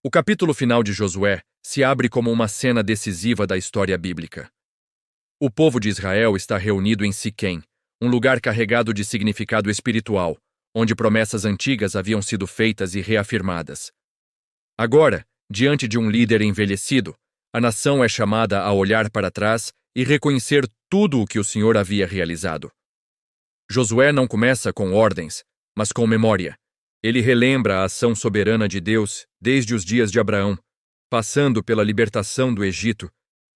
O capítulo final de Josué se abre como uma cena decisiva da história bíblica. O povo de Israel está reunido em Siquém, um lugar carregado de significado espiritual, onde promessas antigas haviam sido feitas e reafirmadas. Agora, diante de um líder envelhecido, a nação é chamada a olhar para trás e reconhecer tudo o que o Senhor havia realizado. Josué não começa com ordens, mas com memória. Ele relembra a ação soberana de Deus desde os dias de Abraão, passando pela libertação do Egito,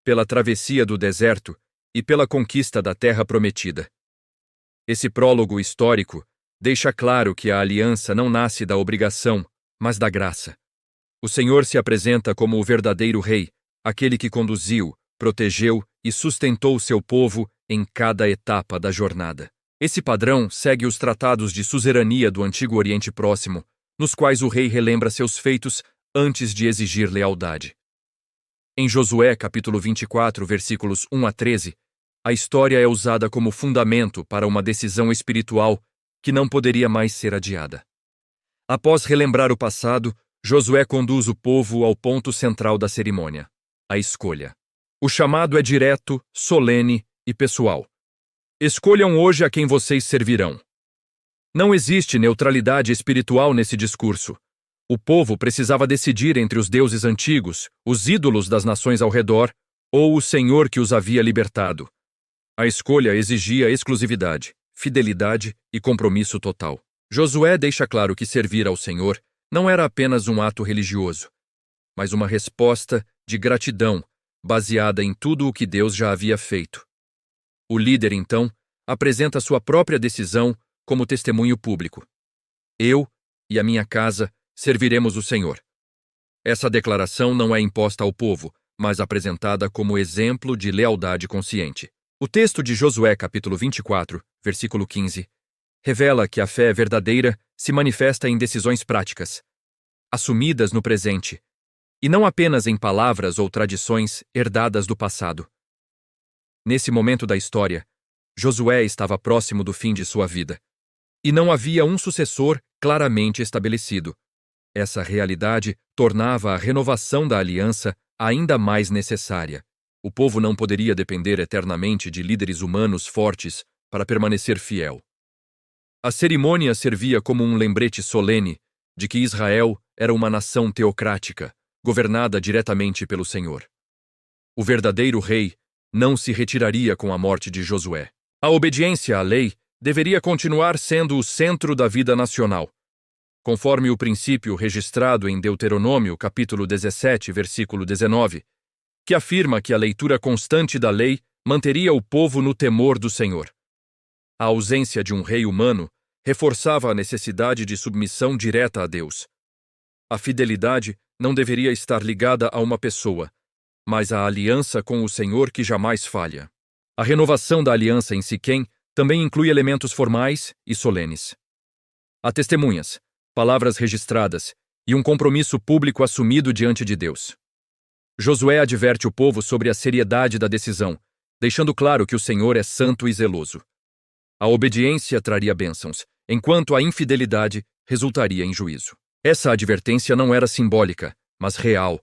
pela travessia do deserto e pela conquista da terra prometida. Esse prólogo histórico deixa claro que a aliança não nasce da obrigação, mas da graça. O Senhor se apresenta como o verdadeiro rei, aquele que conduziu, protegeu e sustentou seu povo em cada etapa da jornada. Esse padrão segue os tratados de suzerania do Antigo Oriente Próximo, nos quais o rei relembra seus feitos antes de exigir lealdade. Em Josué, capítulo 24, versículos 1 a 13, a história é usada como fundamento para uma decisão espiritual que não poderia mais ser adiada. Após relembrar o passado, Josué conduz o povo ao ponto central da cerimônia, a escolha. O chamado é direto, solene e pessoal. Escolham hoje a quem vocês servirão. Não existe neutralidade espiritual nesse discurso. O povo precisava decidir entre os deuses antigos, os ídolos das nações ao redor, ou o Senhor que os havia libertado. A escolha exigia exclusividade, fidelidade e compromisso total. Josué deixa claro que servir ao Senhor não era apenas um ato religioso, mas uma resposta de gratidão baseada em tudo o que Deus já havia feito. O líder, então, apresenta sua própria decisão como testemunho público. Eu e a minha casa serviremos o Senhor. Essa declaração não é imposta ao povo, mas apresentada como exemplo de lealdade consciente. O texto de Josué, capítulo 24, versículo 15, revela que a fé verdadeira se manifesta em decisões práticas, assumidas no presente, e não apenas em palavras ou tradições herdadas do passado. Nesse momento da história, Josué estava próximo do fim de sua vida, e não havia um sucessor claramente estabelecido. Essa realidade tornava a renovação da aliança ainda mais necessária. O povo não poderia depender eternamente de líderes humanos fortes para permanecer fiel. A cerimônia servia como um lembrete solene de que Israel era uma nação teocrática, governada diretamente pelo Senhor. O verdadeiro rei não se retiraria com a morte de Josué. A obediência à lei deveria continuar sendo o centro da vida nacional, conforme o princípio registrado em Deuteronômio, capítulo 17, versículo 19, que afirma que a leitura constante da lei manteria o povo no temor do Senhor. A ausência de um rei humano reforçava a necessidade de submissão direta a Deus. A fidelidade não deveria estar ligada a uma pessoa, mas à aliança com o Senhor que jamais falha. A renovação da aliança em Siquém também inclui elementos formais e solenes. Há testemunhas, palavras registradas e um compromisso público assumido diante de Deus. Josué adverte o povo sobre a seriedade da decisão, deixando claro que o Senhor é santo e zeloso. A obediência traria bênçãos, enquanto a infidelidade resultaria em juízo. Essa advertência não era simbólica, mas real,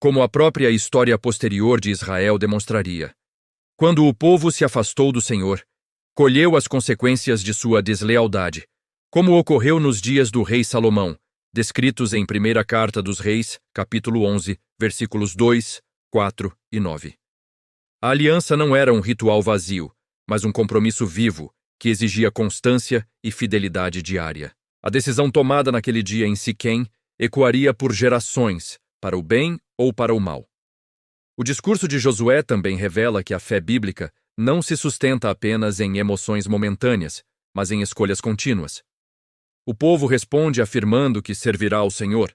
como a própria história posterior de Israel demonstraria. Quando o povo se afastou do Senhor, colheu as consequências de sua deslealdade, como ocorreu nos dias do rei Salomão, descritos em 1ª Carta dos Reis, capítulo 11, versículos 2, 4 e 9. A aliança não era um ritual vazio, mas um compromisso vivo, que exigia constância e fidelidade diária. A decisão tomada naquele dia em Siquém ecoaria por gerações, para o bem ou para o mal. O discurso de Josué também revela que a fé bíblica não se sustenta apenas em emoções momentâneas, mas em escolhas contínuas. O povo responde afirmando que servirá ao Senhor,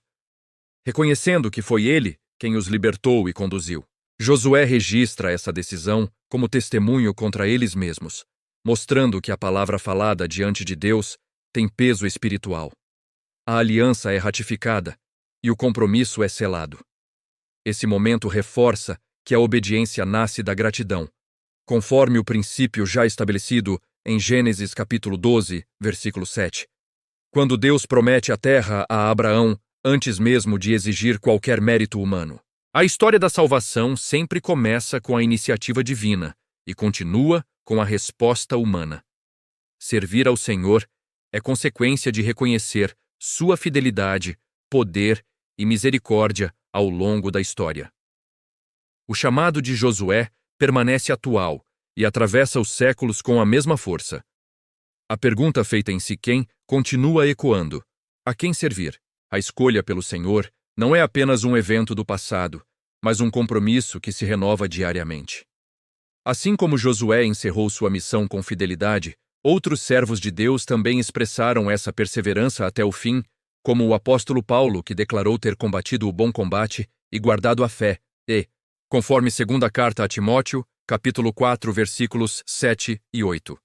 reconhecendo que foi Ele quem os libertou e conduziu. Josué registra essa decisão como testemunho contra eles mesmos, mostrando que a palavra falada diante de Deus tem peso espiritual. A aliança é ratificada e o compromisso é selado. Esse momento reforça que a obediência nasce da gratidão, conforme o princípio já estabelecido em Gênesis capítulo 12, versículo 7. Quando Deus promete a terra a Abraão, antes mesmo de exigir qualquer mérito humano. A história da salvação sempre começa com a iniciativa divina e continua com a resposta humana. Servir ao Senhor é consequência de reconhecer sua fidelidade, poder e misericórdia ao longo da história. O chamado de Josué permanece atual e atravessa os séculos com a mesma força. A pergunta feita em Siquém continua ecoando: a quem servir? A escolha pelo Senhor não é apenas um evento do passado, mas um compromisso que se renova diariamente. Assim como Josué encerrou sua missão com fidelidade, outros servos de Deus também expressaram essa perseverança até o fim, como o apóstolo Paulo, que declarou ter combatido o bom combate e guardado a fé, conforme segunda carta a Timóteo, capítulo 4, versículos 7 e 8.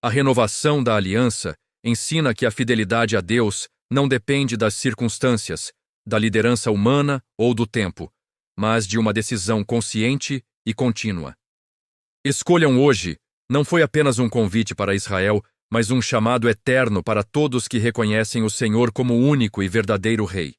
A renovação da aliança ensina que a fidelidade a Deus não depende das circunstâncias, da liderança humana ou do tempo, mas de uma decisão consciente e contínua. Escolham hoje não foi apenas um convite para Israel, mas um chamado eterno para todos que reconhecem o Senhor como único e verdadeiro Rei.